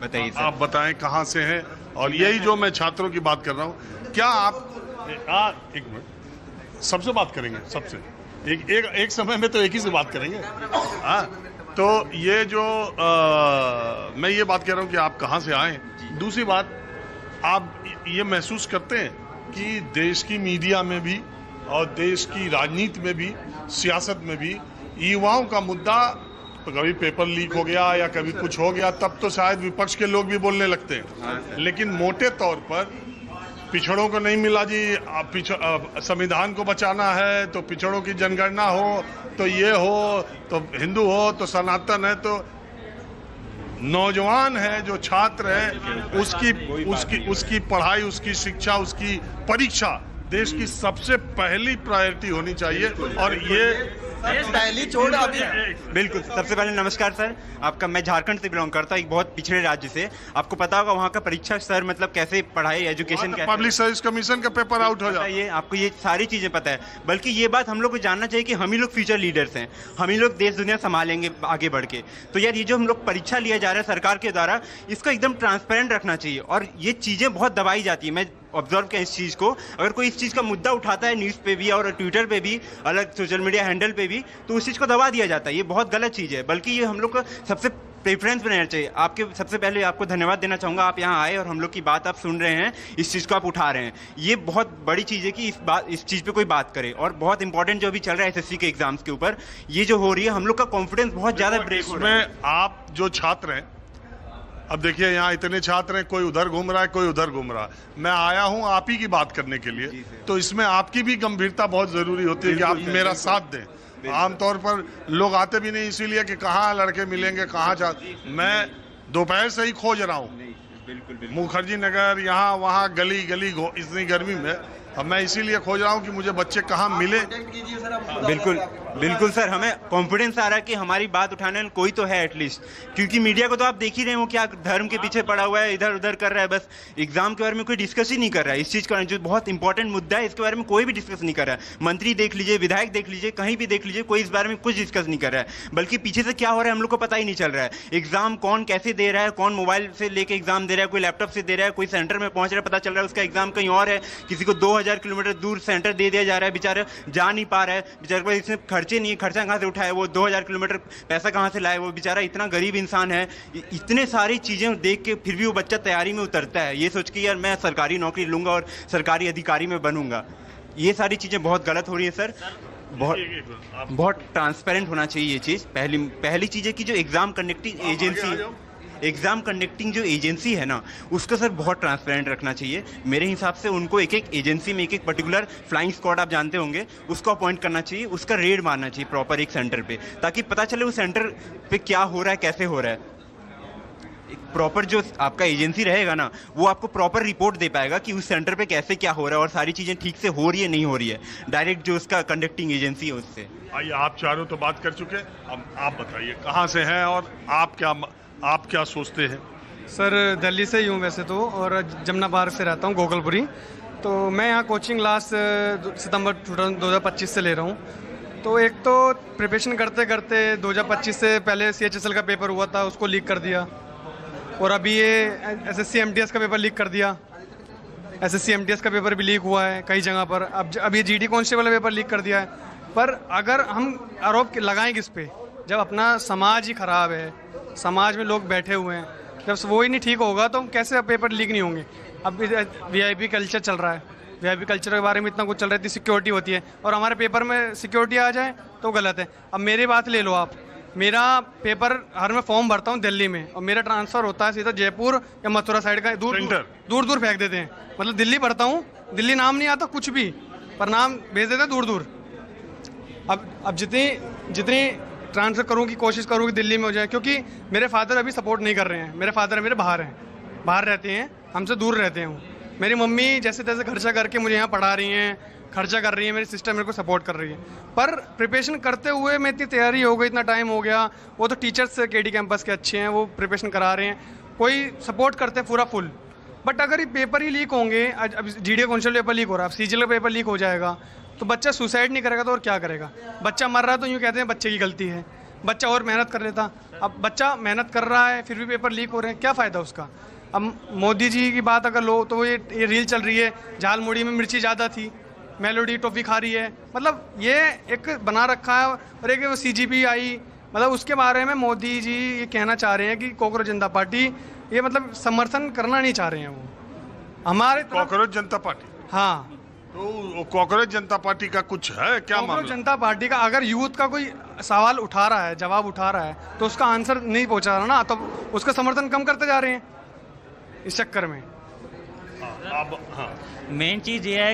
बताइए सर। आप बताएं कहाँ से हैं। और यही जो मैं छात्रों की बात कर रहा हूँ, क्या आप एक मिनट, सबसे बात करेंगे, सबसे एक समय में तो एक ही से बात करेंगे। हाँ, तो ये जो मैं ये बात कर रहा हूँ कि आप कहाँ से आए। दूसरी बात, आप ये महसूस करते हैं कि देश की मीडिया में भी और देश की राजनीति में भी, सियासत में भी युवाओं का मुद्दा, तो कभी पेपर लीक हो गया या कभी कुछ हो गया तब तो शायद विपक्ष के लोग भी बोलने लगते हैं, लेकिन मोटे तौर पर पिछड़ों को नहीं मिला जी, संविधान को बचाना है तो पिछड़ों की जनगणना हो, तो ये हो, तो हिंदू हो, तो सनातन है, तो नौजवान है जो छात्र है उसकी पढ़ाई, उसकी शिक्षा, उसकी परीक्षा देश की सबसे पहली प्रायोरिटी होनी चाहिए। और ये पहली चोट अभी बिल्कुल। सबसे पहले नमस्कार सर आपका। मैं झारखंड से बिलोंग करता हूँ, एक बहुत पिछड़े राज्य से। आपको पता होगा वहाँ का परीक्षा स्तर मतलब कैसे पढ़ाई, एजुकेशन कैसे, पब्लिक सर्विस कमीशन का पेपर आउट हो जाता है, ये आपको ये सारी चीज़ें पता है। बल्कि ये बात हम लोग को जानना चाहिए कि हम ही लोग फ्यूचर लीडर्स हैं, हम ही लोग देश दुनिया संभालेंगे आगे बढ़ के। तो यार ये जो हम लोग परीक्षा लिया जा रहा है सरकार के द्वारा, इसको एकदम ट्रांसपेरेंट रखना चाहिए। और ये चीज़ें बहुत दबाई जाती है, मैं ऑब्जर्व किया इस चीज़ को। अगर कोई इस चीज़ का मुद्दा उठाता है न्यूज़ पे भी और ट्विटर पे भी, अलग सोशल मीडिया हैंडल पे भी, तो उस चीज़ को दबा दिया जाता है। ये बहुत गलत चीज़ है। बल्कि ये हम लोग का सबसे प्रेफरेंस बनाना चाहिए। आपके सबसे पहले आपको धन्यवाद देना चाहूँगा, आप यहाँ आए और हम लोग की बात आप सुन रहे हैं, इस चीज़ को आप उठा रहे हैं। ये बहुत बड़ी चीज़ है कि इस चीज़ पे कोई बात करे। और बहुत इंपॉर्टेंट जो अभी चल रहा है एसएससी के एग्जाम्स के ऊपर, ये जो हो रही है, हम लोग का कॉन्फिडेंस बहुत ज़्यादा ब्रेक हो रहा है। इसमें आप जो छात्र हैं, अब देखिए यहाँ इतने छात्र हैं, कोई उधर घूम रहा है, कोई उधर घूम रहा है। मैं आया हूँ आप ही की बात करने के लिए, तो इसमें आपकी भी गंभीरता बहुत जरूरी होती है कि आप मेरा साथ दें। आमतौर पर लोग आते भी नहीं इसीलिए कि कहाँ लड़के मिलेंगे, कहाँ मैं दोपहर से ही खोज रहा हूँ मुखर्जी नगर, यहाँ वहाँ गली गली इतनी गर्मी में। अब मैं इसीलिए खोज रहा हूँ कि मुझे बच्चे कहाँ मिले। बिल्कुल बिल्कुल सर, हमें कॉन्फिडेंस आ रहा है कि हमारी बात उठाने में कोई तो है एटलीस्ट। क्योंकि मीडिया को तो आप देख ही रहे हो क्या धर्म के पीछे पड़ा हुआ है, इधर उधर कर रहा है, बस एग्जाम के बारे में कोई डिस्कस ही नहीं कर रहा है। इस चीज़ का जो बहुत इंपॉर्टेंट मुद्दा है इसके बारे में कोई भी डिस्कस नहीं कर रहा है। मंत्री देख लीजिए, विधायक देख लीजिए, कहीं भी देख लीजिए, कोई इस बारे में कुछ डिस्कस नहीं कर रहा है। बल्कि पीछे से क्या हो रहा है हम लोग को पता ही नहीं चल रहा है। एग्जाम कौन कैसे दे रहा है, कौन मोबाइल से लेके एग्जाम दे रहा है, कोई लैपटॉप से दे रहा है, कोई सेंटर में पहुंच रहा है, पता चल रहा है उसका एग्जाम कहीं और है, किसी को 2000 किलोमीटर दूर सेंटर दे दिया जा रहा है, बेचारा जा नहीं पा रहा है, बेचारे को इसमें खर्चे नहीं है, खर्चा कहाँ से उठाए, वो 2000 किलोमीटर पैसा कहाँ से लाए, वो बेचारा इतना गरीब इंसान है। इतने सारी चीज़ें देख के फिर भी वो बच्चा तैयारी में उतरता है, ये सोच के यार मैं सरकारी नौकरी लूँगा और सरकारी अधिकारी में बनूंगा। ये सारी चीज़ें बहुत गलत हो रही है सर। बहुत ट्रांसपेरेंट होना चाहिए ये चीज़। पहली चीज़ है कि जो एग्ज़ाम कंडक्टिंग जो एजेंसी है ना, उसका सर बहुत ट्रांसपेरेंट रखना चाहिए मेरे हिसाब से। उनको एक एक एजेंसी में एक एक पर्टिकुलर फ्लाइंग स्क्वाड आप जानते होंगे, उसको अपॉइंट करना चाहिए, उसका रेड मारना चाहिए प्रॉपर एक सेंटर पे, ताकि पता चले उस सेंटर पे क्या हो रहा है, कैसे हो रहा है। एक प्रॉपर जो आपका एजेंसी रहेगा ना, वो आपको प्रॉपर रिपोर्ट दे पाएगा कि उस सेंटर पे कैसे क्या हो रहा है और सारी चीज़ें ठीक से हो रही है नहीं हो रही है। डायरेक्ट जो उसका कंडक्टिंग एजेंसी है उससे। आइए, आप चारों तो बात कर चुके, अब आप बताइए कहाँ से हैं और आप क्या सोचते हैं। सर दिल्ली से ही हूँ वैसे तो, और जमुना पार्क से रहता हूँ, गोकुलपुरी। तो मैं यहाँ कोचिंग लास्ट सितंबर 2025 से ले रहा हूँ। तो एक तो प्रिपरेशन करते करते 2025 से पहले CHSL का पेपर हुआ था, उसको लीक कर दिया, और अभी ये SSC MTS का पेपर लीक कर दिया। SSC MTS का पेपर भी लीक हुआ है कई जगह पर। अब ये GD कांस्टेबल का पेपर लीक कर दिया है। पर अगर हम आरोप लगाएं किस पे, जब अपना समाज ही ख़राब है, समाज में लोग बैठे हुए हैं, जब वो ही नहीं ठीक होगा तो हम कैसे पेपर लीक नहीं होंगे। अब VIP कल्चर चल रहा है, VIP कल्चर के बारे में इतना कुछ चल रहा है, इतनी सिक्योरिटी होती है, और हमारे पेपर में सिक्योरिटी आ जाए तो गलत है। अब मेरी बात ले लो आप, मेरा पेपर हर मैं फॉर्म भरता हूँ दिल्ली में, और मेरा ट्रांसफ़र होता है सीधा जयपुर या मथुरा साइड का, दूर फेंक देते हैं। मतलब दिल्ली भरता हूँ, दिल्ली नाम नहीं आता कुछ भी, पर नाम भेज देते हैं दूर। अब जितनी ट्रांसफ़र करूँ की कोशिश करूँ कि दिल्ली में हो जाए, क्योंकि मेरे फादर अभी सपोर्ट नहीं कर रहे हैं। मेरे फादर मेरे बाहर रहते हैं, हमसे दूर रहते हैं। मेरी मम्मी जैसे तैसे खर्चा करके मुझे यहाँ पढ़ा रही हैं, खर्चा कर रही है, मेरी सिस्टर मेरे को सपोर्ट कर रही है। पर प्रिपरेशन करते हुए मैं इतनी तैयारी हो गई, इतना टाइम हो गया, वो तो टीचर्स KD कैंपस के अच्छे हैं, वो प्रिपरेशन करा रहे हैं, कोई सपोर्ट करते हैं पूरा फुल। बट अगर ये पेपर ही लीक होंगे, अब GD कांस्टेबल पेपर लीक हो रहा है, अब CGL का पेपर लीक हो जाएगा, तो बच्चा सुसाइड नहीं करेगा तो और क्या करेगा। बच्चा मर रहा है तो यूँ कहते हैं बच्चे की गलती है, बच्चा और मेहनत कर लेता। अब बच्चा मेहनत कर रहा है फिर भी पेपर लीक हो रहे हैं, क्या फ़ायदा उसका। अब मोदी जी की बात अगर लो तो ये रील चल रही है, झालमुड़ी में मिर्ची ज़्यादा थी, मेलोडी टॉफ़ी खा रही है, मतलब ये एक बना रखा है। और एक वो CGP आई, मतलब उसके बारे में मोदी जी ये कहना चाह रहे हैं कि कॉकरोच जनता पार्टी ये मतलब समर्थन करना नहीं चाह रहे हैं वो हमारे कॉकरोच जनता पार्टी। हाँ, तो कॉकरोच जनता पार्टी का कुछ है क्या कॉकरोच मामला? जनता पार्टी का अगर यूथ का कोई सवाल उठा रहा है, जवाब उठा रहा है, तो उसका आंसर नहीं पहुंचा रहा ना, तो उसका समर्थन कम करते जा रहे हैं इस चक्कर में। अब हाँ, मेन चीज़ ये है